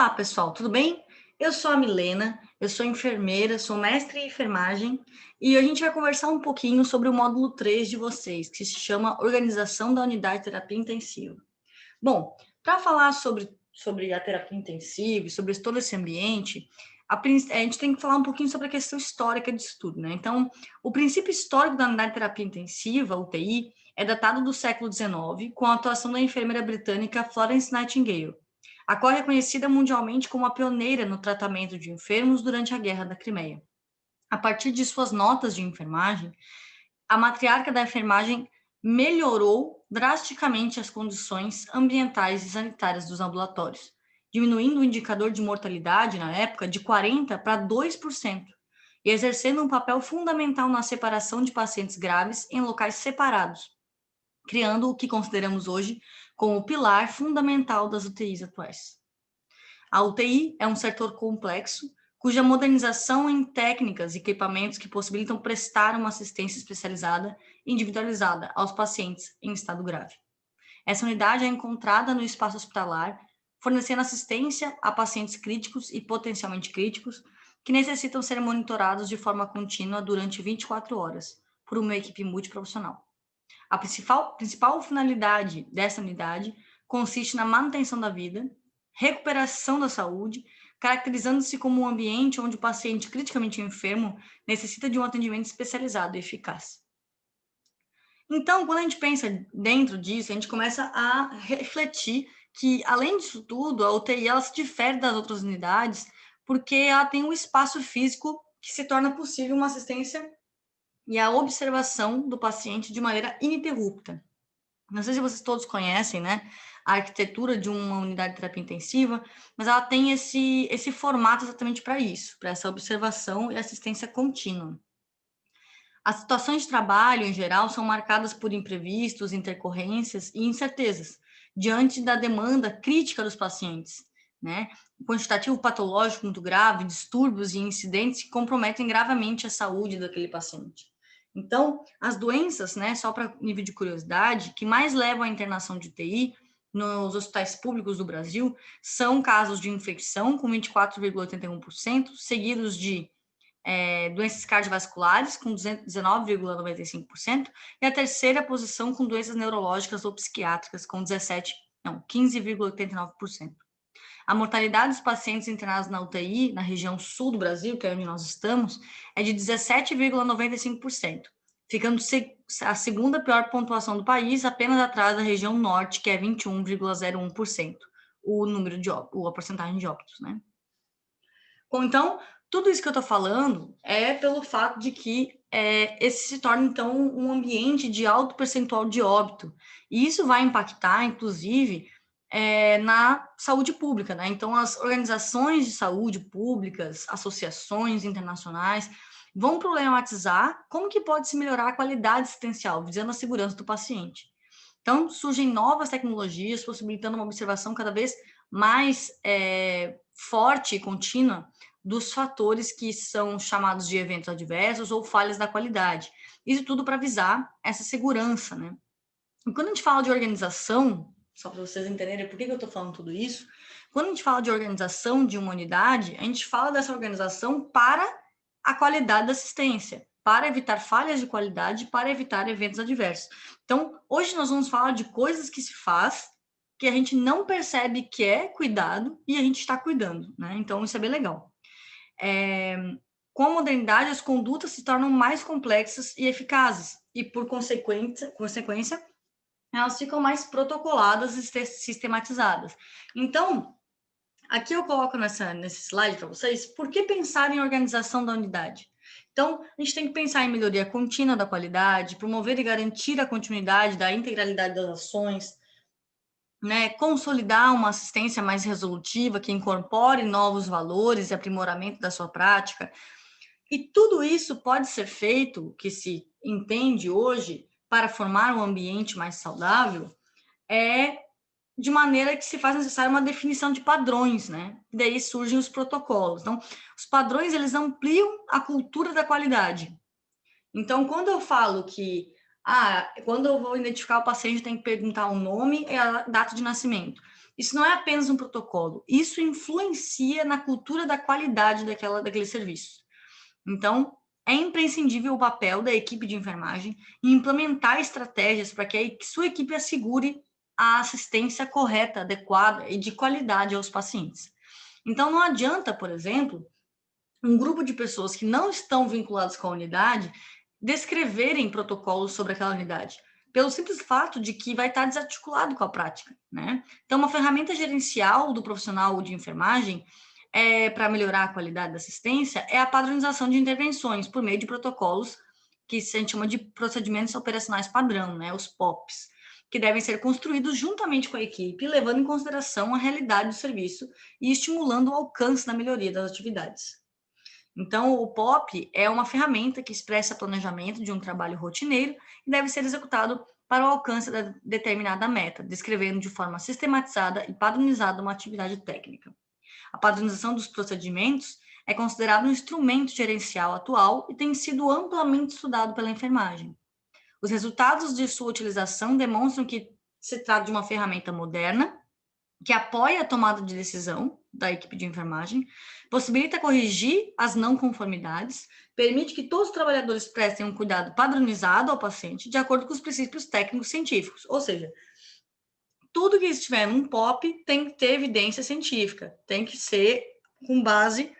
Olá, pessoal, tudo bem? Eu sou a Milena, eu sou enfermeira, sou mestre em enfermagem e a gente vai conversar um pouquinho sobre o módulo 3 de vocês, que se chama Organização da Unidade de Terapia Intensiva. Bom, para falar sobre a terapia intensiva, sobre todo esse ambiente, a gente tem que falar um pouquinho sobre a questão histórica disso tudo, né? Então, o princípio histórico da unidade de terapia intensiva, UTI, é datado do século XIX, com a atuação da enfermeira britânica Florence Nightingale, a qual é reconhecida mundialmente como a pioneira no tratamento de enfermos durante a Guerra da Crimeia. A partir de suas notas de enfermagem, a matriarca da enfermagem melhorou drasticamente as condições ambientais e sanitárias dos ambulatórios, diminuindo o indicador de mortalidade na época de 40% para 2%, e exercendo um papel fundamental na separação de pacientes graves em locais separados, criando o que consideramos hoje como o pilar fundamental das UTIs atuais. A UTI é um setor complexo, cuja modernização em técnicas e equipamentos que possibilitam prestar uma assistência especializada e individualizada aos pacientes em estado grave. Essa unidade é encontrada no espaço hospitalar, fornecendo assistência a pacientes críticos e potencialmente críticos que necessitam ser monitorados de forma contínua durante 24 horas por uma equipe multiprofissional. A principal finalidade dessa unidade consiste na manutenção da vida, recuperação da saúde, caracterizando-se como um ambiente onde o paciente criticamente enfermo necessita de um atendimento especializado e eficaz. Então, quando a gente pensa dentro disso, a gente começa a refletir que, além disso tudo, a UTI ela se difere das outras unidades porque ela tem um espaço físico que se torna possível uma assistência e a observação do paciente de maneira ininterrupta. Não sei se vocês todos conhecem, né, a arquitetura de uma unidade de terapia intensiva, mas ela tem esse formato exatamente para isso, para essa observação e assistência contínua. As situações de trabalho, em geral, são marcadas por imprevistos, intercorrências e incertezas, diante da demanda crítica dos pacientes, né? O quantitativo patológico muito grave, distúrbios e incidentes que comprometem gravemente a saúde daquele paciente. Então, as doenças, né, só para nível de curiosidade, que mais levam à internação de UTI nos hospitais públicos do Brasil são casos de infecção, com 24,81%, seguidos de doenças cardiovasculares, com 19,95%, e a terceira posição com doenças neurológicas ou psiquiátricas, com 15,89%. A mortalidade dos pacientes internados na UTI, na região sul do Brasil, que é onde nós estamos, é de 17,95%, ficando a segunda pior pontuação do país, apenas atrás da região norte, que é 21,01%, o número de óbitos, a porcentagem de óbitos, né? Bom, então, tudo isso que eu estou falando é pelo fato de que esse se torna, então, um ambiente de alto percentual de óbito. E isso vai impactar, inclusive, na saúde pública, né? Então, as organizações de saúde públicas, associações internacionais, vão problematizar como que pode se melhorar a qualidade assistencial, visando a segurança do paciente. Então, surgem novas tecnologias, possibilitando uma observação cada vez mais forte e contínua dos fatores que são chamados de eventos adversos ou falhas da qualidade. Isso tudo para visar essa segurança, né? E quando a gente fala de organização, só para vocês entenderem por que eu estou falando tudo isso, quando a gente fala de organização de uma unidade, a gente fala dessa organização para a qualidade da assistência, para evitar falhas de qualidade, para evitar eventos adversos. Então, hoje nós vamos falar de coisas que se faz que a gente não percebe que é cuidado e a gente está cuidando, né? Então, isso é bem legal. Com a modernidade, as condutas se tornam mais complexas e eficazes, e por consequência, elas ficam mais protocoladas e sistematizadas. Então, aqui eu coloco nesse slide para vocês, por que pensar em organização da unidade? Então, a gente tem que pensar em melhoria contínua da qualidade, promover e garantir a continuidade da integralidade das ações, né, consolidar uma assistência mais resolutiva que incorpore novos valores e aprimoramento da sua prática. E tudo isso pode ser feito, que se entende hoje, para formar um ambiente mais saudável, de maneira que se faz necessária uma definição de padrões, né? E daí surgem os protocolos. Então, os padrões, eles ampliam a cultura da qualidade. Então, quando eu falo que, quando eu vou identificar o paciente, tem que perguntar o nome e a data de nascimento. isso não é apenas um protocolo, isso influencia na cultura da qualidade daquele serviço. Então, é imprescindível o papel da equipe de enfermagem em implementar estratégias para que a sua equipe assegure a assistência correta, adequada e de qualidade aos pacientes. Então, não adianta, por exemplo, um grupo de pessoas que não estão vinculadas com a unidade descreverem protocolos sobre aquela unidade, pelo simples fato de que vai estar desarticulado com a prática, né? Então, uma ferramenta gerencial do profissional de enfermagem para melhorar a qualidade da assistência é a padronização de intervenções por meio de protocolos que a gente chama de procedimentos operacionais padrão, né? Os POPs, que devem ser construídos juntamente com a equipe, levando em consideração a realidade do serviço e estimulando o alcance da melhoria das atividades. Então, o POP é uma ferramenta que expressa planejamento de um trabalho rotineiro e deve ser executado para o alcance da determinada meta, descrevendo de forma sistematizada e padronizada uma atividade técnica. A padronização dos procedimentos é considerado um instrumento gerencial atual e tem sido amplamente estudado pela enfermagem. Os resultados de sua utilização demonstram que se trata de uma ferramenta moderna, que apoia a tomada de decisão da equipe de enfermagem, possibilita corrigir as não conformidades, permite que todos os trabalhadores prestem um cuidado padronizado ao paciente de acordo com os princípios técnicos científicos, ou seja, tudo que estiver num POP tem que ter evidência científica, tem que ser com base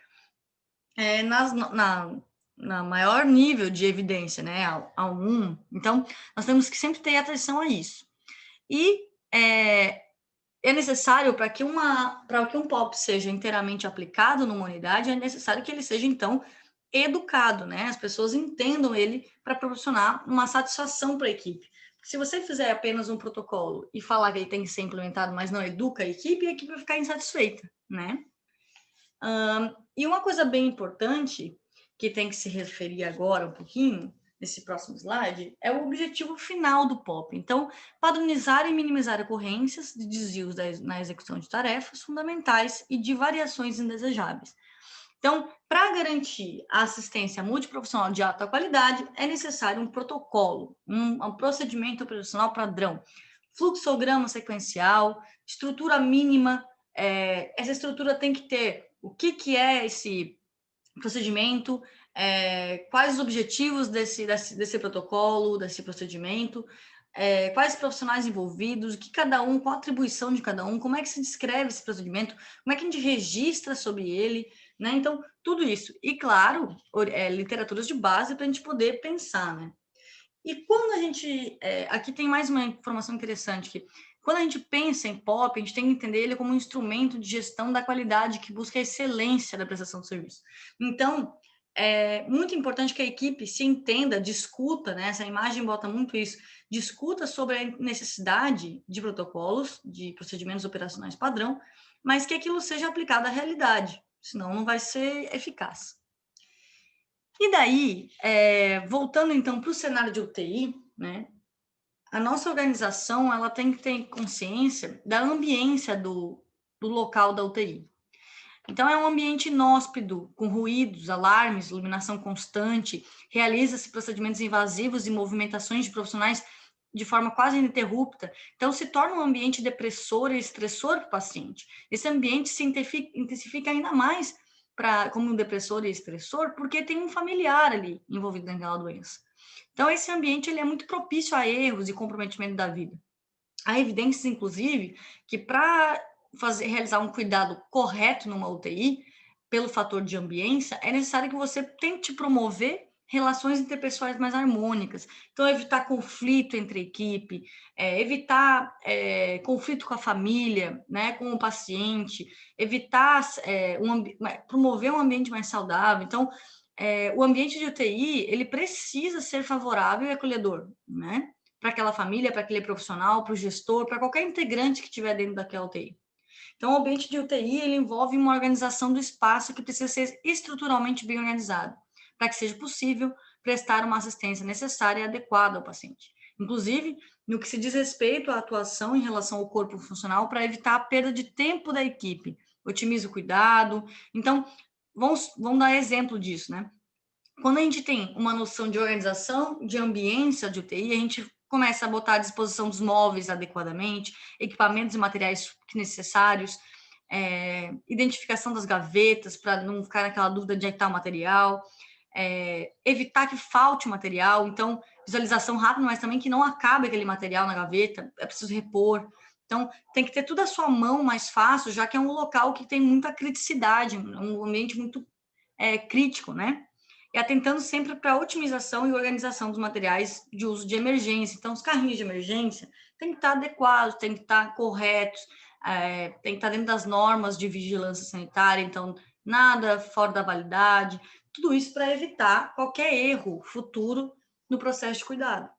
na maior nível de evidência, né, ao 1. Então, nós temos que sempre ter atenção a isso. E é necessário para que um POP seja inteiramente aplicado numa unidade, é necessário que ele seja, então, educado, né? As pessoas entendam ele para proporcionar uma satisfação para a equipe. Se você fizer apenas um protocolo e falar que ele tem que ser implementado, mas não educa a equipe vai ficar insatisfeita, né? E uma coisa bem importante, que tem que se referir agora um pouquinho, nesse próximo slide, é o objetivo final do POP. Então, padronizar e minimizar ocorrências de desvios na execução de tarefas fundamentais e de variações indesejáveis. Então, para garantir a assistência multiprofissional de alta qualidade, é necessário um protocolo, um procedimento operacional padrão, fluxograma sequencial, estrutura mínima. Essa estrutura tem que ter o que é esse procedimento, quais os objetivos desse protocolo, desse procedimento, quais profissionais envolvidos, qual a atribuição de cada um, como é que se descreve esse procedimento, como é que a gente registra sobre ele, né? Então, tudo isso. E, claro, literaturas de base para a gente poder pensar, né? E quando a gente... aqui tem mais uma informação interessante, que quando a gente pensa em POP, a gente tem que entender ele como um instrumento de gestão da qualidade que busca a excelência da prestação de serviço. Então, é muito importante que a equipe se entenda, discuta, né? Essa imagem bota muito isso, discuta sobre a necessidade de protocolos, de procedimentos operacionais padrão, mas que aquilo seja aplicado à realidade, senão não vai ser eficaz. E daí, voltando então para o cenário de UTI, né? A nossa organização ela tem que ter consciência da ambiência do local da UTI. Então, é um ambiente inóspito, com ruídos, alarmes, iluminação constante, realiza-se procedimentos invasivos e movimentações de profissionais de forma quase ininterrupta. Então, se torna um ambiente depressor e estressor para o paciente. Esse ambiente se intensifica ainda mais como um depressor e estressor, porque tem um familiar ali envolvido naquela doença. Então, esse ambiente ele é muito propício a erros e comprometimento da vida. Há evidências, inclusive, que para realizar um cuidado correto numa UTI, pelo fator de ambiência, é necessário que você tente promover relações interpessoais mais harmônicas. Então, evitar conflito entre equipe, evitar conflito com a família, né, com o paciente, evitar promover um ambiente mais saudável. Então, o ambiente de UTI, ele precisa ser favorável e acolhedor, né? Para aquela família, para aquele profissional, para o gestor, para qualquer integrante que estiver dentro daquela UTI. Então, o ambiente de UTI, ele envolve uma organização do espaço que precisa ser estruturalmente bem organizado, para que seja possível prestar uma assistência necessária e adequada ao paciente. Inclusive, no que se diz respeito à atuação em relação ao corpo funcional, para evitar a perda de tempo da equipe, otimiza o cuidado. Então, vamos dar exemplo disso, né? Quando a gente tem uma noção de organização, de ambiência de UTI, a gente começa a botar à disposição dos móveis adequadamente, equipamentos e materiais necessários, identificação das gavetas, para não ficar naquela dúvida de onde está o material, evitar que falte o material, então, visualização rápida, mas também que não acabe aquele material na gaveta, é preciso repor. Então, tem que ter tudo à sua mão mais fácil, já que é um local que tem muita criticidade, um ambiente muito crítico, né? E atentando sempre para a otimização e organização dos materiais de uso de emergência. Então, os carrinhos de emergência têm que estar adequados, têm que estar corretos, tem que estar dentro das normas de vigilância sanitária, então, nada fora da validade, tudo isso para evitar qualquer erro futuro no processo de cuidado.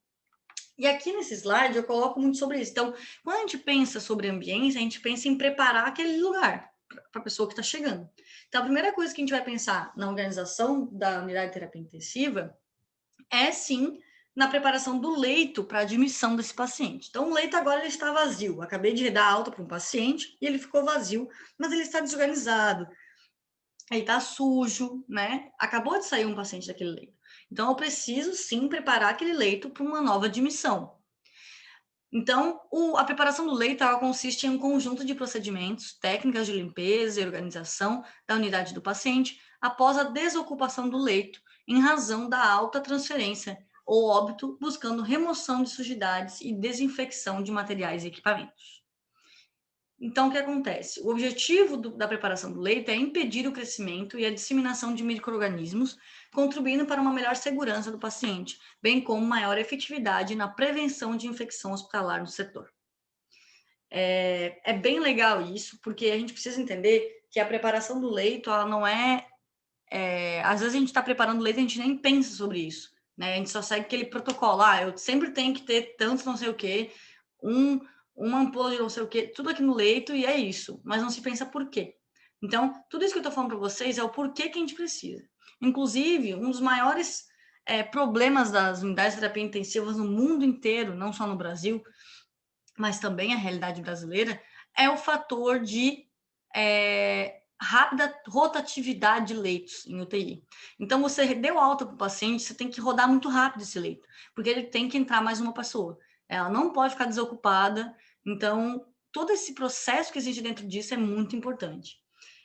E aqui nesse slide eu coloco muito sobre isso. Então, quando a gente pensa sobre ambiência, a gente pensa em preparar aquele lugar para a pessoa que está chegando. Então, a primeira coisa que a gente vai pensar na organização da unidade de terapia intensiva é, sim, na preparação do leito para a admissão desse paciente. Então, o leito agora ele está vazio. Acabei de dar alta para um paciente e ele ficou vazio, mas ele está desorganizado. Ele está sujo, né? Acabou de sair um paciente daquele leito. Então, eu preciso, sim, preparar aquele leito para uma nova admissão. Então, a preparação do leito consiste em um conjunto de procedimentos, técnicas de limpeza e organização da unidade do paciente após a desocupação do leito, em razão da alta transferência ou óbito, buscando remoção de sujidades e desinfecção de materiais e equipamentos. Então, o que acontece? O objetivo da preparação do leito é impedir o crescimento e a disseminação de micro-organismos, contribuindo para uma melhor segurança do paciente, bem como maior efetividade na prevenção de infecção hospitalar no setor. É bem legal isso, porque a gente precisa entender que a preparação do leito, ela não às vezes a gente está preparando o leito e a gente nem pensa sobre isso, né? A gente só segue aquele protocolo, eu sempre tenho que ter tanto não sei o quê, uma ampola de não sei o quê, tudo aqui no leito e é isso, mas não se pensa por quê. Então, tudo isso que eu estou falando para vocês é o porquê que a gente precisa. Inclusive, um dos maiores problemas das unidades de terapia intensivas no mundo inteiro, não só no Brasil, mas também a realidade brasileira, é o fator de rápida rotatividade de leitos em UTI. Então, você deu alta para o paciente, você tem que rodar muito rápido esse leito, porque ele tem que entrar mais uma pessoa. Ela não pode ficar desocupada. Então, todo esse processo que existe dentro disso é muito importante.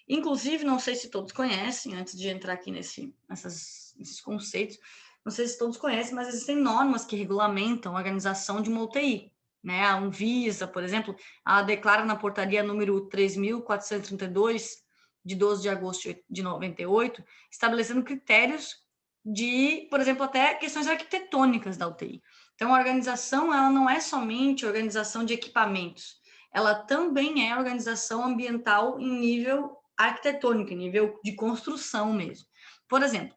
Inclusive, não sei se todos conhecem, antes de entrar aqui nesses conceitos, não sei se todos conhecem, mas existem normas que regulamentam a organização de uma UTI. Né? A Anvisa, por exemplo, ela declara na portaria número 3.432, de 12 de agosto de 98, estabelecendo critérios de, por exemplo, até questões arquitetônicas da UTI. Então, a organização, ela não é somente organização de equipamentos, ela também é organização ambiental em nível arquitetônico, em nível de construção mesmo. Por exemplo,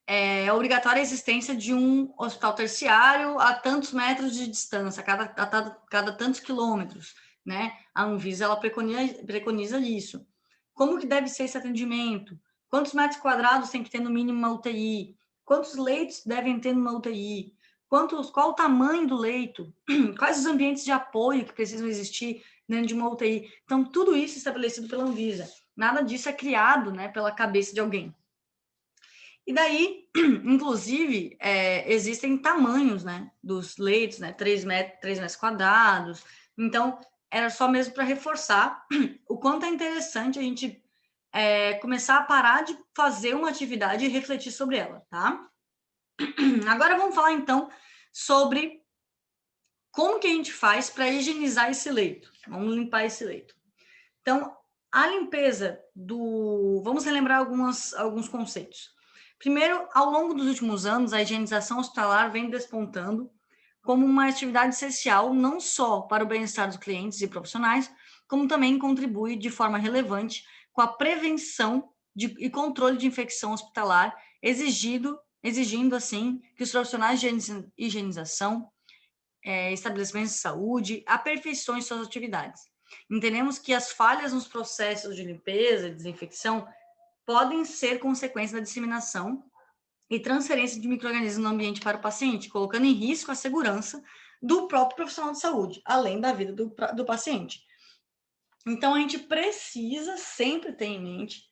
é obrigatória a existência de um hospital terciário a tantos metros de distância, a cada tantos quilômetros, né? A Anvisa, ela preconiza isso. Como que deve ser esse atendimento? Quantos metros quadrados tem que ter no mínimo uma UTI? Quantos leitos devem ter numa UTI? Qual o tamanho do leito? Quais os ambientes de apoio que precisam existir dentro de uma UTI? Então, tudo isso é estabelecido pela Anvisa. Nada disso é criado, né, pela cabeça de alguém. E daí, inclusive, existem tamanhos, né, dos leitos, né, 3 metros quadrados. Então, era só mesmo para reforçar o quanto é interessante a gente começar a parar de fazer uma atividade e refletir sobre ela, tá? Agora vamos falar, então, sobre como que a gente faz para higienizar esse leito. Vamos limpar esse leito. Então, a limpeza Vamos relembrar alguns conceitos. Primeiro, ao longo dos últimos anos, a higienização hospitalar vem despontando como uma atividade essencial não só para o bem-estar dos clientes e profissionais, como também contribui de forma relevante com a prevenção e controle de infecção hospitalar, exigindo, assim, que os profissionais de higienização, estabelecimentos de saúde, aperfeiçoem suas atividades. Entendemos que as falhas nos processos de limpeza e desinfecção podem ser consequência da disseminação e transferência de micro-organismos no ambiente para o paciente, colocando em risco a segurança do próprio profissional de saúde, além da vida do paciente. Então, a gente precisa sempre ter em mente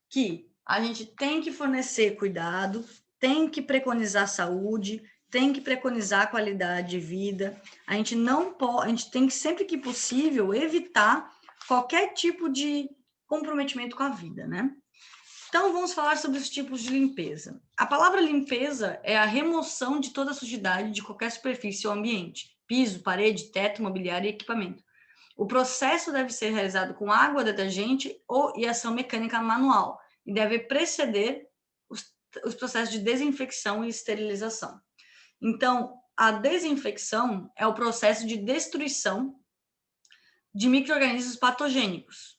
que a gente tem que fornecer cuidado, tem que preconizar saúde, tem que preconizar a qualidade de vida, a gente não pode, a gente tem que, sempre que possível, evitar qualquer tipo de comprometimento com a vida, né? Então, vamos falar sobre os tipos de limpeza. A palavra limpeza é a remoção de toda a sujidade de qualquer superfície ou ambiente, piso, parede, teto, mobiliário e equipamento. O processo deve ser realizado com água, detergente e ação mecânica manual, e deve preceder os processos de desinfecção e esterilização. Então, a desinfecção é o processo de destruição de micro-organismos patogênicos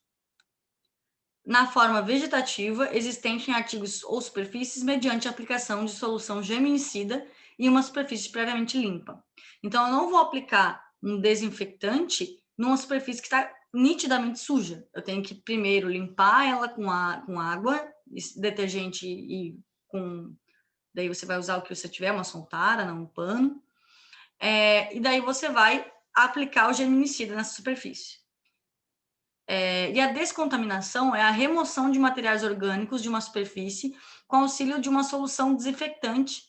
na forma vegetativa existente em artigos ou superfícies mediante a aplicação de solução germinicida em uma superfície previamente limpa. Então, eu não vou aplicar um desinfetante numa superfície que está nitidamente suja. Eu tenho que primeiro limpar ela com água, detergente e com... Daí você vai usar o que você tiver, uma soltara, não um pano. E daí você vai aplicar o germinicida nessa superfície. E a descontaminação é a remoção de materiais orgânicos de uma superfície com auxílio de uma solução desinfetante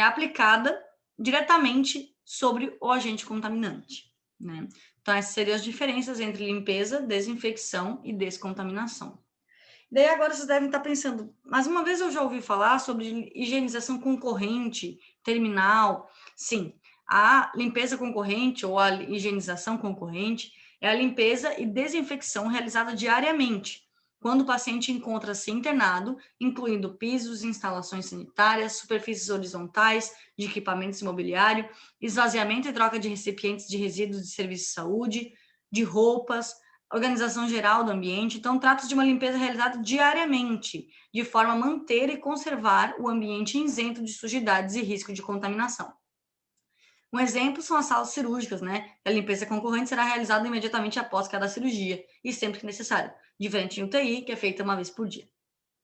aplicada diretamente sobre o agente contaminante, né? Então, essas seriam as diferenças entre limpeza, desinfecção e descontaminação. Daí agora vocês devem estar pensando, mas uma vez eu já ouvi falar sobre higienização concorrente, terminal. Sim, a limpeza concorrente ou a higienização concorrente é a limpeza e desinfecção realizada diariamente, quando o paciente encontra-se internado, incluindo pisos, instalações sanitárias, superfícies horizontais de equipamentos imobiliário, esvaziamento e troca de recipientes de resíduos de serviço de saúde, de roupas, organização geral do ambiente. Então, trata-se de uma limpeza realizada diariamente, de forma a manter e conservar o ambiente isento de sujidades e risco de contaminação. Um exemplo são as salas cirúrgicas, né? A limpeza concorrente será realizada imediatamente após cada cirurgia e sempre que necessário, diferente em UTI, que é feita uma vez por dia.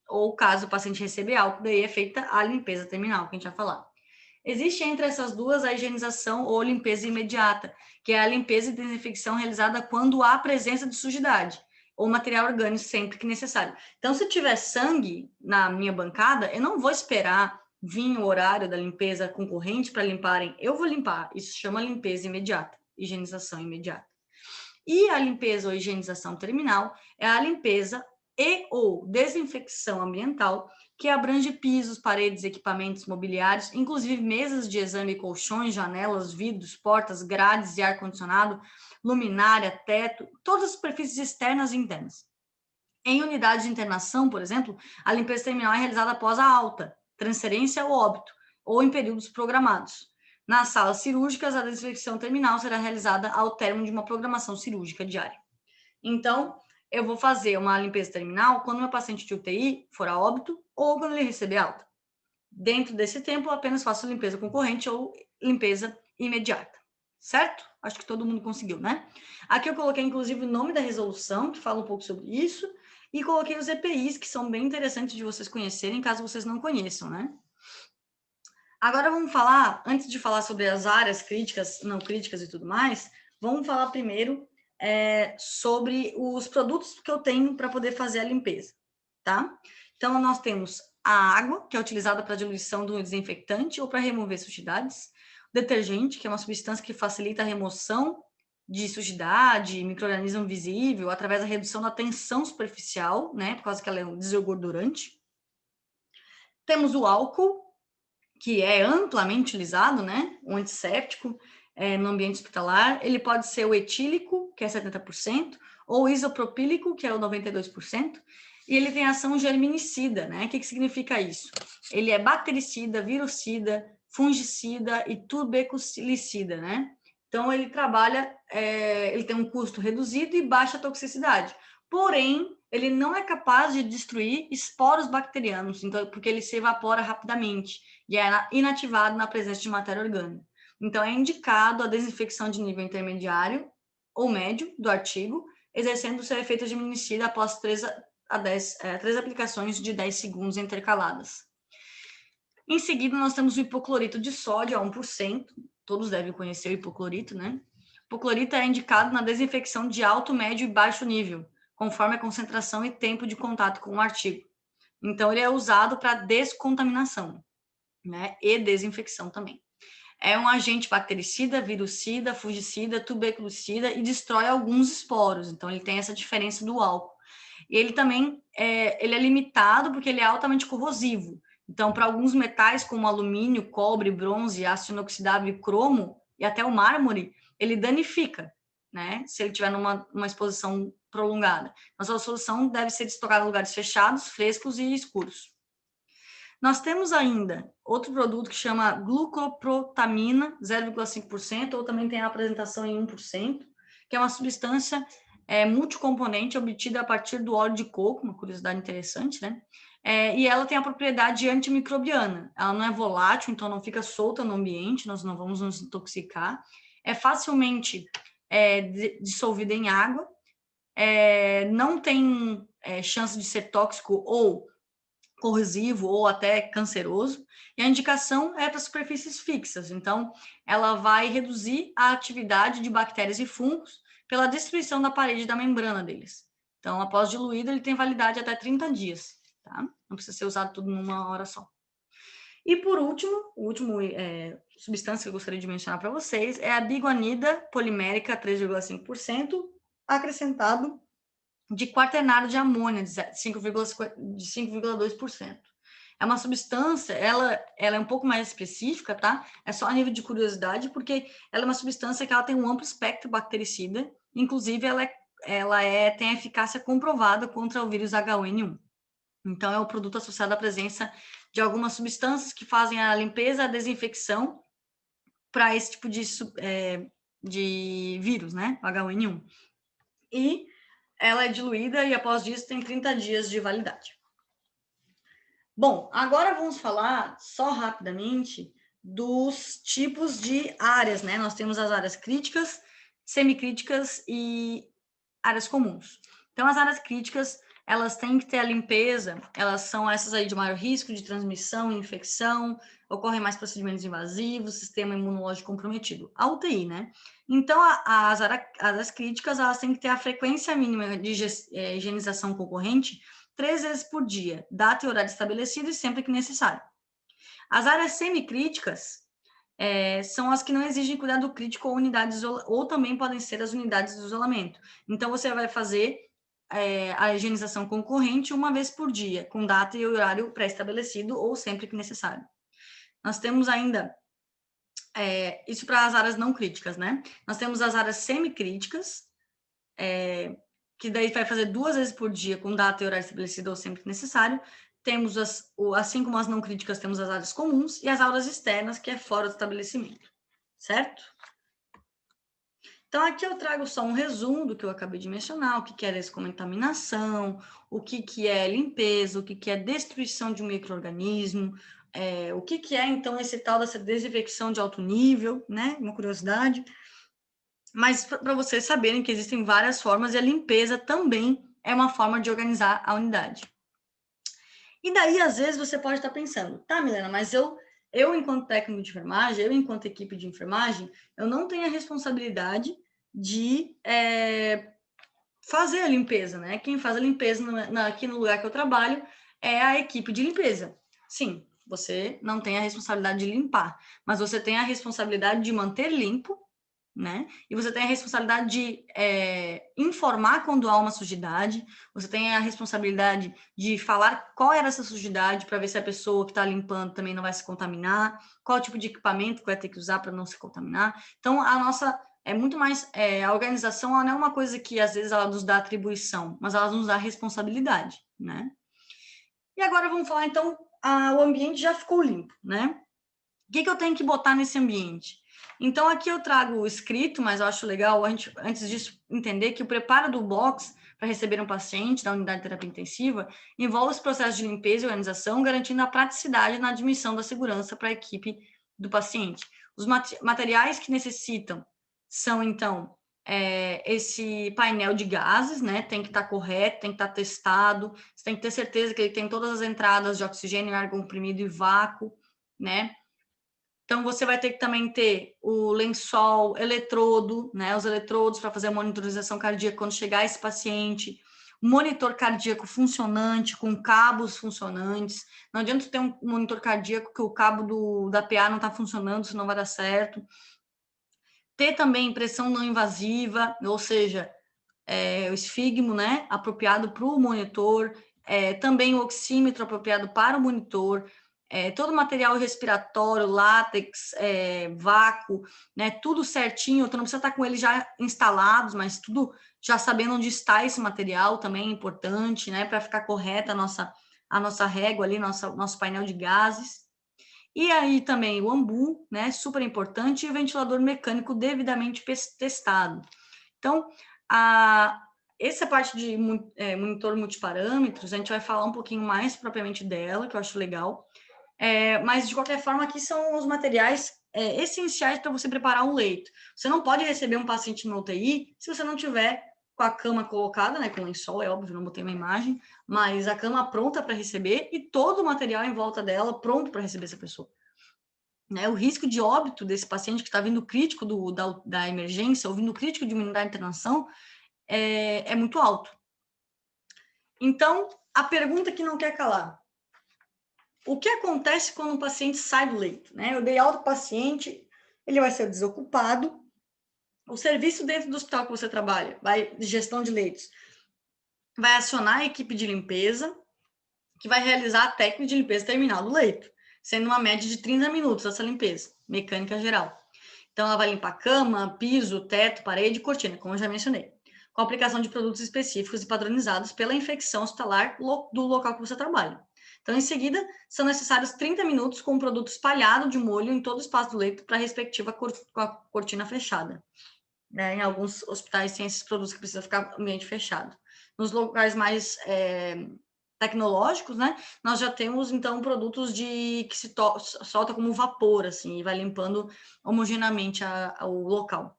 Ou caso o paciente receber álcool, daí é feita a limpeza terminal, que a gente vai falar. Existe entre essas duas a higienização ou limpeza imediata, que é a limpeza e desinfecção realizada quando há presença de sujidade ou material orgânico sempre que necessário. Então, se tiver sangue na minha bancada, eu não vou esperar vir o horário da limpeza concorrente para limparem. Eu vou limpar. Isso chama limpeza imediata, higienização imediata. E a limpeza ou higienização terminal é a limpeza e ou desinfecção ambiental que abrange pisos, paredes, equipamentos mobiliários, inclusive mesas de exame, colchões, janelas, vidros, portas, grades de ar-condicionado, luminária, teto, todas as superfícies externas e internas. Em unidades de internação, por exemplo, a limpeza terminal é realizada após a alta, transferência ou óbito, ou em períodos programados. Nas salas cirúrgicas, a desinfecção terminal será realizada ao término de uma programação cirúrgica diária. Então, eu vou fazer uma limpeza terminal quando meu paciente de UTI for a óbito ou quando ele receber alta. Dentro desse tempo, eu apenas faço limpeza concorrente ou limpeza imediata. Certo? Acho que todo mundo conseguiu, né? Aqui eu coloquei, inclusive, o nome da resolução, que fala um pouco sobre isso, e coloquei os EPIs, que são bem interessantes de vocês conhecerem, caso vocês não conheçam, né? Agora vamos falar, antes de falar sobre as áreas críticas, não críticas e tudo mais, vamos falar primeiro sobre os produtos que eu tenho para poder fazer a limpeza, tá? Então, nós temos a água, que é utilizada para diluição do desinfetante ou para remover sujidades, o detergente, que é uma substância que facilita a remoção de sujidade, micro-organismo visível, através da redução da tensão superficial, né, por causa que ela é um desengordurante. Temos o álcool, que é amplamente utilizado, né, um antisséptico, no ambiente hospitalar. Ele pode ser o etílico, que é 70%, ou o isopropílico, que é o 92%, e ele tem ação germinicida, né? O que significa isso? Ele é bactericida, virucida, fungicida e tuberculicida, né? Então, ele trabalha, ele tem um custo reduzido e baixa toxicidade. Porém, ele não é capaz de destruir esporos bacterianos, então, porque ele se evapora rapidamente e é inativado na presença de matéria orgânica. Então, é indicado a desinfecção de nível intermediário ou médio do artigo, exercendo o seu efeito germinicida após 3 aplicações de 10 segundos intercaladas. Em seguida, nós temos o hipoclorito de sódio a 1%, todos devem conhecer o hipoclorito, né? O hipoclorito é indicado na desinfecção de alto, médio e baixo nível, conforme a concentração e tempo de contato com o artigo. Então, ele é usado para descontaminação. né? E desinfecção também. É um agente bactericida, virucida, fungicida, tuberculicida e destrói alguns esporos. Então, ele tem essa diferença do álcool. E ele também ele é limitado porque ele é altamente corrosivo. Então, para alguns metais como alumínio, cobre, bronze, aço inoxidável e cromo, e até o mármore, ele danifica, né? Se ele estiver numa exposição prolongada. Mas a solução deve ser estocada em lugares fechados, frescos e escuros. Nós temos ainda outro produto que chama glucoprotamina, 0,5%, ou também tem a apresentação em 1%, que é uma substância multicomponente obtida a partir do óleo de coco, uma curiosidade interessante, né? E ela tem a propriedade antimicrobiana. Ela não é volátil, então não fica solta no ambiente, nós não vamos nos intoxicar. É facilmente dissolvida em água, não tem chance de ser tóxico ou corrosivo ou até canceroso, e a indicação é para superfícies fixas, então ela vai reduzir a atividade de bactérias e fungos pela destruição da parede da membrana deles. Então, após diluído, ele tem validade até 30 dias, tá? Não precisa ser usado tudo numa hora só. E por último, substância que eu gostaria de mencionar para vocês é a biguanida polimérica 3,5%, acrescentado de quaternário de amônia, de 5,2%. É uma substância, ela é um pouco mais específica, tá? É só a nível de curiosidade, porque ela é uma substância que ela tem um amplo espectro bactericida, inclusive tem eficácia comprovada contra o vírus H1N1. Então, é um produto associado à presença de algumas substâncias que fazem a limpeza, a desinfecção para esse tipo de vírus, né? H1N1. E ela é diluída e após isso tem 30 dias de validade. Bom, agora vamos falar só rapidamente dos tipos de áreas, né? Nós temos as áreas críticas, semicríticas e áreas comuns. Então, as áreas críticas, elas têm que ter a limpeza, elas são essas aí de maior risco de transmissão e infecção, ocorrem mais procedimentos invasivos, sistema imunológico comprometido. A UTI, né? Então, as áreas críticas, elas têm que ter a frequência mínima de higienização concorrente 3 vezes por dia, data e horário estabelecido e sempre que necessário. As áreas semicríticas são as que não exigem cuidado crítico ou unidades, ou também podem ser as unidades de isolamento. Então, você vai fazer a higienização concorrente uma vez por dia, com data e horário pré-estabelecido ou sempre que necessário. Nós temos ainda, isso para as áreas não críticas, né? Nós temos as áreas semicríticas, que daí vai fazer 2 vezes por dia, com data e horário estabelecido ou sempre que necessário. Temos, assim como as não críticas, temos as áreas comuns e as áreas externas, que é fora do estabelecimento, certo? Então, aqui eu trago só um resumo do que eu acabei de mencionar, o que é descontaminação, o que é limpeza, o que é destruição de um micro-organismo, o que é, então, esse tal dessa desinfecção de alto nível, né? Uma curiosidade. Mas para vocês saberem que existem várias formas e a limpeza também é uma forma de organizar a unidade. E daí, às vezes, você pode estar pensando, tá, Milena, mas eu enquanto técnico de enfermagem, eu enquanto equipe de enfermagem, eu não tenho a responsabilidade de fazer a limpeza, né? Quem faz a limpeza aqui no lugar que eu trabalho é a equipe de limpeza. Sim, você não tem a responsabilidade de limpar, mas você tem a responsabilidade de manter limpo, né? E você tem a responsabilidade de informar quando há uma sujidade, você tem a responsabilidade de falar qual era essa sujidade para ver se a pessoa que está limpando também não vai se contaminar, qual tipo de equipamento que vai ter que usar para não se contaminar. Então, a nossa é muito mais, a organização ela não é uma coisa que às vezes ela nos dá atribuição, mas ela nos dá responsabilidade, né? E agora vamos falar, então, o ambiente já ficou limpo, né? O que eu tenho que botar nesse ambiente? Então, aqui eu trago o escrito, mas eu acho legal, antes disso, entender que o preparo do box para receber um paciente da unidade de terapia intensiva envolve os processos de limpeza e organização, garantindo a praticidade na admissão da segurança para a equipe do paciente. Os materiais que necessitam são, então, esse painel de gases, né? Tem que estar correto, tem que estar testado, você tem que ter certeza que ele tem todas as entradas de oxigênio, ar comprimido e vácuo, né? Então, você vai ter que também ter o lençol, eletrodo, né? Os eletrodos para fazer a monitorização cardíaca quando chegar esse paciente, monitor cardíaco funcionante, com cabos funcionantes. Não adianta ter um monitor cardíaco que o cabo da PA não está funcionando, senão vai dar certo. Ter também impressão não invasiva, ou seja, o esfigmo, né, apropriado para o monitor, também o oxímetro apropriado para o monitor, todo o material respiratório, látex, vácuo, né, tudo certinho. Tu não precisa estar com eles já instalados, mas tudo já sabendo onde está esse material também é importante, né, para ficar correta a nossa régua ali, nosso painel de gases. E aí também o AMBU, né, super importante, e o ventilador mecânico devidamente testado. Então, essa parte de monitor multiparâmetros, a gente vai falar um pouquinho mais propriamente dela, que eu acho legal. Mas, de qualquer forma, aqui são os materiais essenciais para você preparar um leito. Você não pode receber um paciente no UTI se você não tiver com a cama colocada, né, com lençol, é óbvio, não botei uma imagem, mas a cama pronta para receber e todo o material em volta dela pronto para receber essa pessoa. Né, o risco de óbito desse paciente que está vindo crítico da emergência, ou vindo crítico de uma unidade de internação, é muito alto. Então, a pergunta que não quer calar. O que acontece quando um paciente sai do leito? Né? Eu dei alta para o paciente, ele vai ser desocupado. O serviço dentro do hospital que você trabalha, de gestão de leitos, vai acionar a equipe de limpeza, que vai realizar a técnica de limpeza terminal do leito, sendo uma média de 30 minutos essa limpeza, mecânica geral. Então, ela vai limpar cama, piso, teto, parede e cortina, como eu já mencionei, com a aplicação de produtos específicos e padronizados pela infecção hospitalar do local que você trabalha. Então, em seguida, são necessários 30 minutos com o produto espalhado de molho em todo o espaço do leito para a respectiva cortina fechada. Em alguns hospitais tem esses produtos que precisam ficar ambiente fechado. Nos locais mais tecnológicos, né, nós já temos, então, produtos que se solta como vapor, assim, e vai limpando homogeneamente o local.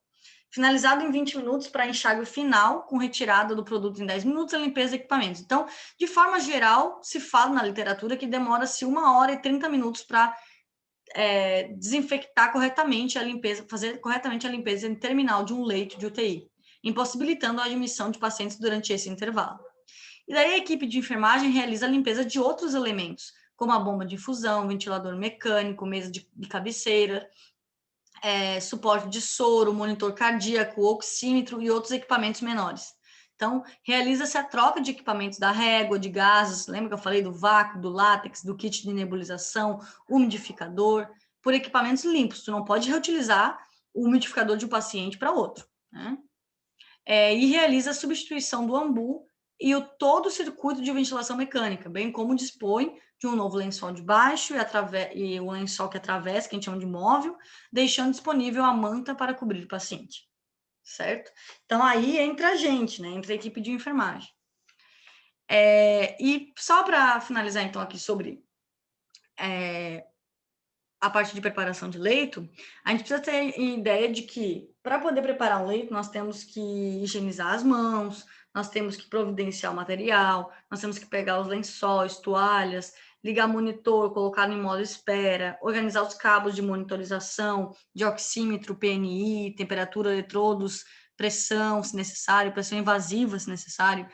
Finalizado em 20 minutos para enxágue final, com retirada do produto em 10 minutos, a limpeza de equipamentos. Então, de forma geral, se fala na literatura que demora-se 1 hora e 30 minutos para desinfectar corretamente a limpeza, fazer corretamente a limpeza terminal de um leito de UTI, impossibilitando a admissão de pacientes durante esse intervalo. E daí a equipe de enfermagem realiza a limpeza de outros elementos, como a bomba de infusão, ventilador mecânico, mesa de cabeceira, suporte de soro, monitor cardíaco, oxímetro e outros equipamentos menores. Então, realiza-se a troca de equipamentos da régua, de gases, lembra que eu falei do vácuo, do látex, do kit de nebulização, umidificador, por equipamentos limpos. Tu não pode reutilizar o umidificador de um paciente para outro, né? E realiza a substituição do AMBU e todo o circuito de ventilação mecânica, bem como dispõe de um novo lençol de baixo e o lençol que atravessa, que a gente chama de móvel, deixando disponível a manta para cobrir o paciente, certo? Então, aí entra a gente, né? Entra a equipe de enfermagem. E só para finalizar, então, aqui sobre a parte de preparação de leito, a gente precisa ter ideia de que, para poder preparar um leito, nós temos que higienizar as mãos, nós temos que providenciar o material, nós temos que pegar os lençóis, toalhas, ligar monitor, colocar em modo espera, organizar os cabos de monitorização, de oxímetro, PNI, temperatura, eletrodos, pressão, se necessário, pressão invasiva, se necessário,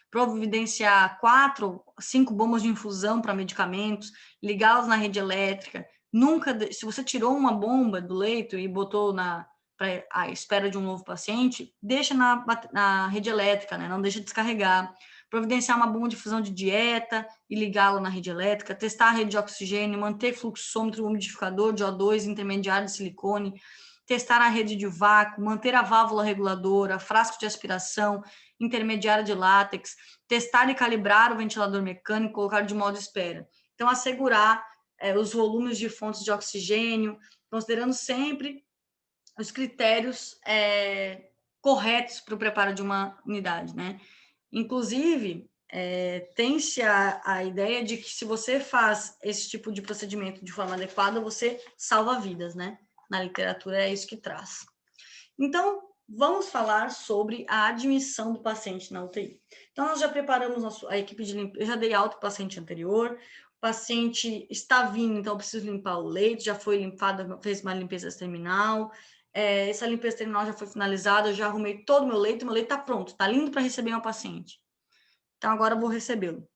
providenciar 4, 5 bombas de infusão para medicamentos, ligá-los na rede elétrica. Nunca, se você tirou uma bomba do leito e botou para a espera de um novo paciente, deixa na rede elétrica, né? Não deixa descarregar. Providenciar uma bomba de infusão de dieta e ligá-la na rede elétrica, testar a rede de oxigênio, manter fluxômetro, umidificador de O2 intermediário de silicone, testar a rede de vácuo, manter a válvula reguladora, frasco de aspiração, intermediária de látex, testar e calibrar o ventilador mecânico, colocar de modo espera. Então, assegurar os volumes de fontes de oxigênio, considerando sempre os critérios corretos para o preparo de uma unidade, né? Inclusive, tem-se a ideia de que se você faz esse tipo de procedimento de forma adequada, você salva vidas, né? Na literatura é isso que traz. Então, vamos falar sobre a admissão do paciente na UTI. Então, nós já preparamos a equipe de limpeza, eu já dei alta para o paciente anterior, o paciente está vindo, então eu preciso limpar o leito, já foi limpado, fez uma limpeza terminal, essa limpeza terminal já foi finalizada, eu já arrumei todo o meu leito está pronto, está lindo para receber uma paciente. então agora eu vou recebê-lo.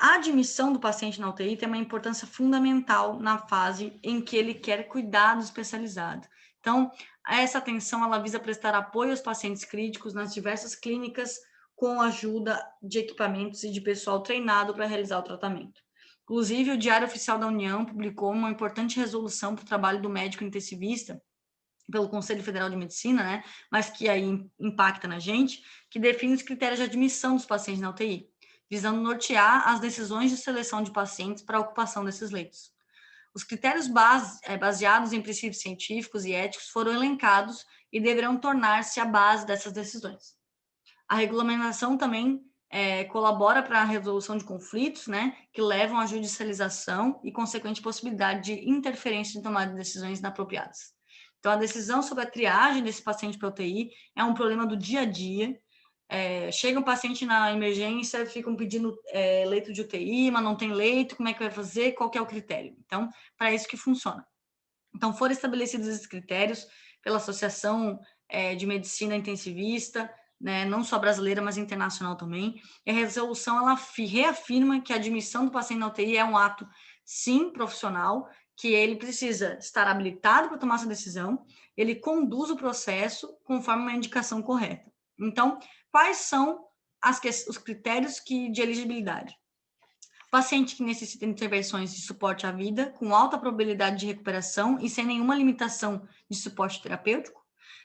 A admissão do paciente na UTI tem uma importância fundamental na fase em que ele quer cuidado especializado. Então, essa atenção ela visa prestar apoio aos pacientes críticos nas diversas clínicas com a ajuda de equipamentos e de pessoal treinado para realizar o tratamento. Inclusive, o Diário Oficial da União publicou uma importante resolução para o trabalho do médico intensivista, pelo Conselho Federal de Medicina, né, mas que aí impacta na gente, que define os critérios de admissão dos pacientes na UTI, visando nortear as decisões de seleção de pacientes para a ocupação desses leitos. Os critérios baseados em princípios científicos e éticos foram elencados e deverão tornar-se a base dessas decisões. A regulamentação também colabora para a resolução de conflitos, né, que levam à judicialização e consequente possibilidade de interferência em tomada de decisões inapropriadas. Então, a decisão sobre a triagem desse paciente para UTI é um problema do dia a dia. Chega um paciente na emergência, ficam pedindo leito de UTI, mas não tem leito, como é que vai fazer, qual que é o critério? Então, para isso que funciona. Então, foram estabelecidos esses critérios pela Associação de Medicina Intensivista, né, não só brasileira, mas internacional também, e a resolução ela reafirma que a admissão do paciente na UTI é um ato, sim, profissional, que ele precisa estar habilitado para tomar essa decisão, ele conduz o processo conforme uma indicação correta. Então, quais são os critérios de elegibilidade? Paciente que necessita de intervenções de suporte à vida, com alta probabilidade de recuperação e sem nenhuma limitação de suporte terapêutico.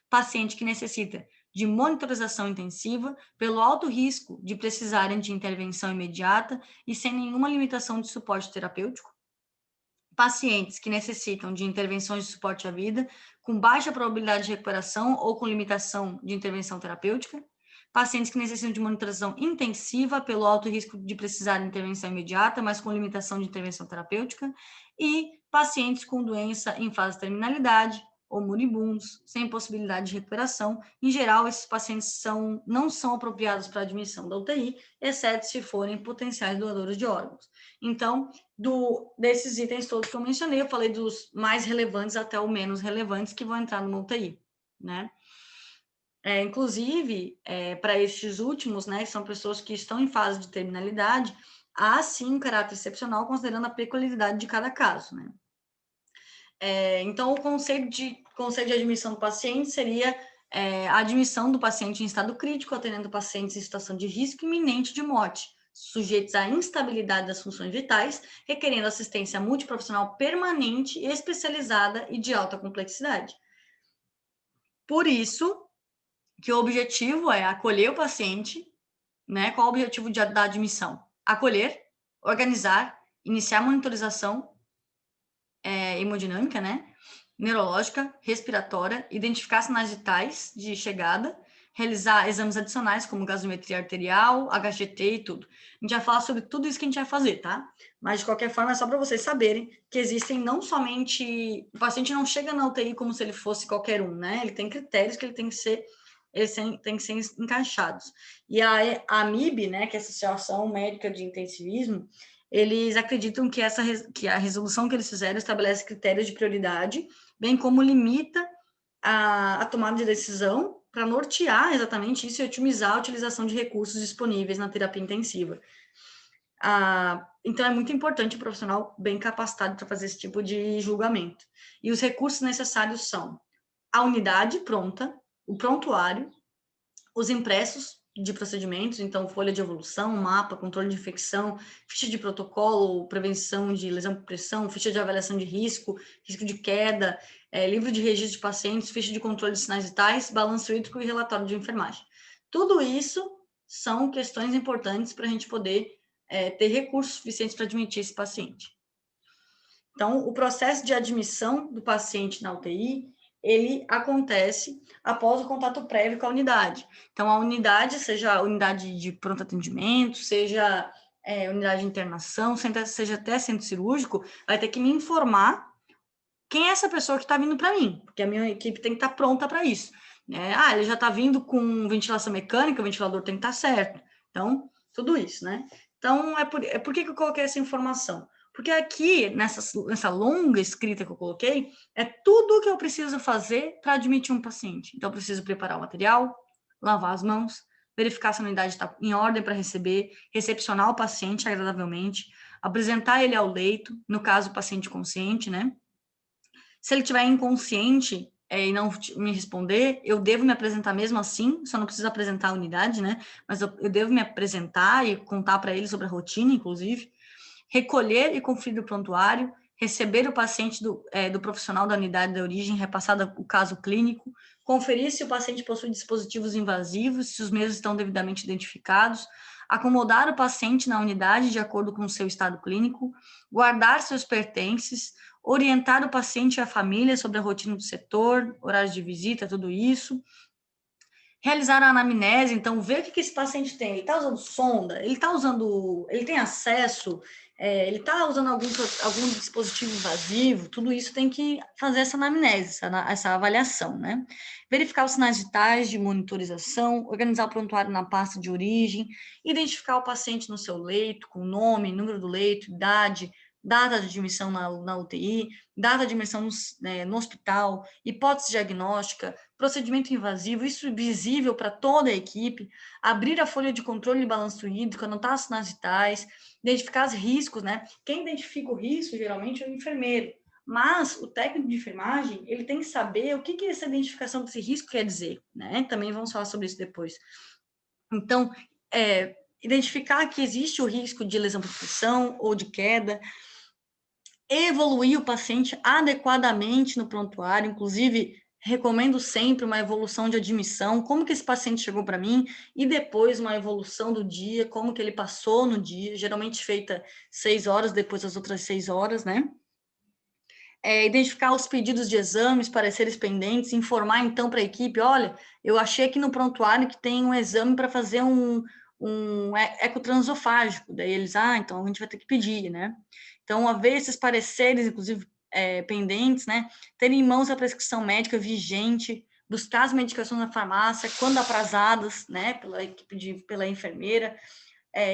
Paciente que necessita de monitorização intensiva, pelo alto risco de precisarem de intervenção imediata e sem nenhuma limitação de suporte terapêutico. Pacientes que necessitam de intervenções de suporte à vida, com baixa probabilidade de recuperação ou com limitação de intervenção terapêutica. Pacientes que necessitam de monitorização intensiva pelo alto risco de precisar de intervenção imediata, mas com limitação de intervenção terapêutica. E pacientes com doença em fase de terminalidade ou moribundos, sem possibilidade de recuperação. Em geral, esses pacientes não são apropriados para admissão da UTI, exceto se forem potenciais doadores de órgãos. Então, desses itens todos que eu mencionei, eu falei dos mais relevantes até os menos relevantes que vão entrar no UTI, né? Inclusive, para estes últimos, né, que são pessoas que estão em fase de terminalidade, há sim um caráter excepcional, considerando a peculiaridade de cada caso, né? Então, o conceito de admissão do paciente seria a admissão do paciente em estado crítico, atendendo pacientes em situação de risco iminente de morte, sujeitos à instabilidade das funções vitais, requerendo assistência multiprofissional permanente, especializada e de alta complexidade. Por isso, que o objetivo é acolher o paciente, né? Qual o objetivo da admissão? Acolher, organizar, iniciar monitorização hemodinâmica, né? Neurológica, respiratória, identificar sinais vitais de chegada, realizar exames adicionais, como gasometria arterial, HGT e tudo. A gente vai falar sobre tudo isso que a gente vai fazer, tá? Mas, de qualquer forma, é só para vocês saberem que existem não somente... O paciente não chega na UTI como se ele fosse qualquer um, né? Ele tem critérios que ele tem que ser... Eles têm que ser encaixados. E a AMIB, né, que é a Associação Médica de Intensivismo, eles acreditam que a resolução que eles fizeram estabelece critérios de prioridade, bem como limita a tomada de decisão para nortear exatamente isso e otimizar a utilização de recursos disponíveis na terapia intensiva. Então, é muito importante o profissional bem capacitado para fazer esse tipo de julgamento. E os recursos necessários são a unidade pronta, o prontuário, os impressos de procedimentos, então folha de evolução, mapa, controle de infecção, ficha de protocolo, prevenção de lesão por pressão, ficha de avaliação de risco de queda, livro de registro de pacientes, ficha de controle de sinais vitais, balanço hídrico e relatório de enfermagem. Tudo isso são questões importantes para a gente poder ter recursos suficientes para admitir esse paciente. Então, o processo de admissão do paciente na UTI, ele acontece após o contato prévio com a unidade. Então, a unidade, seja a unidade de pronto atendimento, seja unidade de internação, seja até centro cirúrgico, vai ter que me informar quem é essa pessoa que está vindo para mim, porque a minha equipe tem que estar pronta para isso. Ele já está vindo com ventilação mecânica, o ventilador tem que estar certo. Então, tudo isso, né? Então, por que eu coloquei essa informação? Porque aqui, nessa longa escrita que eu coloquei, é tudo o que eu preciso fazer para admitir um paciente. Então, eu preciso preparar o material, lavar as mãos, verificar se a unidade está em ordem para receber, recepcionar o paciente agradavelmente, apresentar ele ao leito, no caso, o paciente consciente, né? Se ele estiver inconsciente e não me responder, eu devo me apresentar mesmo assim, só não preciso apresentar a unidade, né? Mas eu devo me apresentar e contar para ele sobre a rotina, inclusive. Recolher e conferir o prontuário, receber o paciente do profissional da unidade de origem, repassado o caso clínico, conferir se o paciente possui dispositivos invasivos, se os mesmos estão devidamente identificados, acomodar o paciente na unidade de acordo com o seu estado clínico, guardar seus pertences, orientar o paciente e a família sobre a rotina do setor, horários de visita, tudo isso. Realizar a anamnese, então, ver o que esse paciente tem. Ele está usando sonda? Ele tem acesso? Ele está usando algum dispositivo invasivo? Tudo isso tem que fazer essa anamnese, essa avaliação, né? Verificar os sinais vitais de monitorização, organizar o prontuário na pasta de origem, identificar o paciente no seu leito, com nome, número do leito, idade, data de admissão na UTI, data de admissão no hospital, hipótese diagnóstica, procedimento invasivo, isso visível para toda a equipe, abrir a folha de controle de balanço hídrico, anotar os sinais vitais, identificar os riscos, né? Quem identifica o risco, geralmente, é o enfermeiro. Mas o técnico de enfermagem, ele tem que saber o que essa identificação desse risco quer dizer, né? Também vamos falar sobre isso depois. Então, identificar que existe o risco de lesão por pressão ou de queda, evoluir o paciente adequadamente no prontuário, inclusive recomendo sempre uma evolução de admissão, como que esse paciente chegou para mim, e depois uma evolução do dia, como que ele passou no dia, geralmente feita 6 horas, depois das outras 6 horas, né? Identificar os pedidos de exames, pareceres pendentes, informar então para a equipe, olha, eu achei aqui no prontuário que tem um exame para fazer um ecotransofágico, daí eles, então a gente vai ter que pedir, né? Então, haver esses pareceres, inclusive, pendentes, né? Ter em mãos a prescrição médica vigente, buscar as medicações na farmácia, quando aprazadas, né? Pela enfermeira,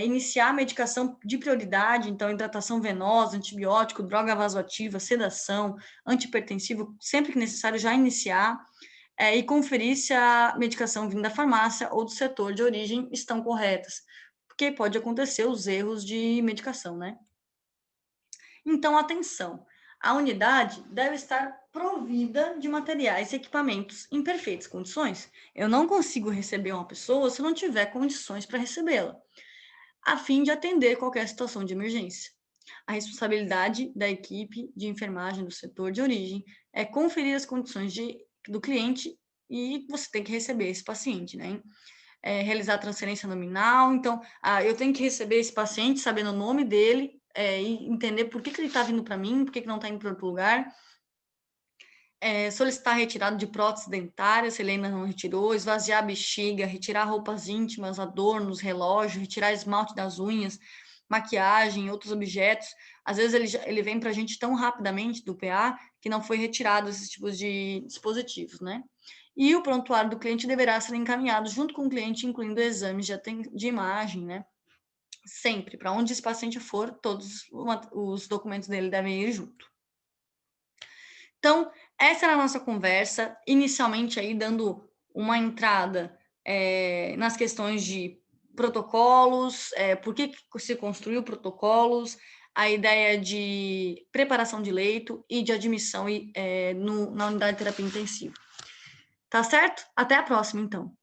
iniciar a medicação de prioridade, então, hidratação venosa, antibiótico, droga vasoativa, sedação, antihipertensivo, sempre que necessário, já iniciar, e conferir se a medicação vinda da farmácia ou do setor de origem estão corretas, porque pode acontecer os erros de medicação, né? Então, atenção, a unidade deve estar provida de materiais e equipamentos em perfeitas condições. Eu não consigo receber uma pessoa se não tiver condições para recebê-la, a fim de atender qualquer situação de emergência. A responsabilidade da equipe de enfermagem do setor de origem é conferir as condições do cliente e você tem que receber esse paciente, né? Realizar a transferência nominal. Então, eu tenho que receber esse paciente sabendo o nome dele e entender por que ele está vindo para mim, por que não está indo para outro lugar. Solicitar a retirada de prótese dentária, se ele ainda não retirou, esvaziar a bexiga, retirar roupas íntimas, adornos, relógio, retirar esmalte das unhas, maquiagem, outros objetos. Às vezes ele vem para a gente tão rapidamente do PA que não foi retirado esses tipos de dispositivos, né? E o prontuário do cliente deverá ser encaminhado junto com o cliente, incluindo exames de imagem, né? Sempre, para onde esse paciente for, todos os documentos dele devem ir junto. Então, essa era a nossa conversa, inicialmente aí dando uma entrada nas questões de protocolos, por que se construiu protocolos, a ideia de preparação de leito e de admissão na unidade de terapia intensiva. Tá certo? Até a próxima, então.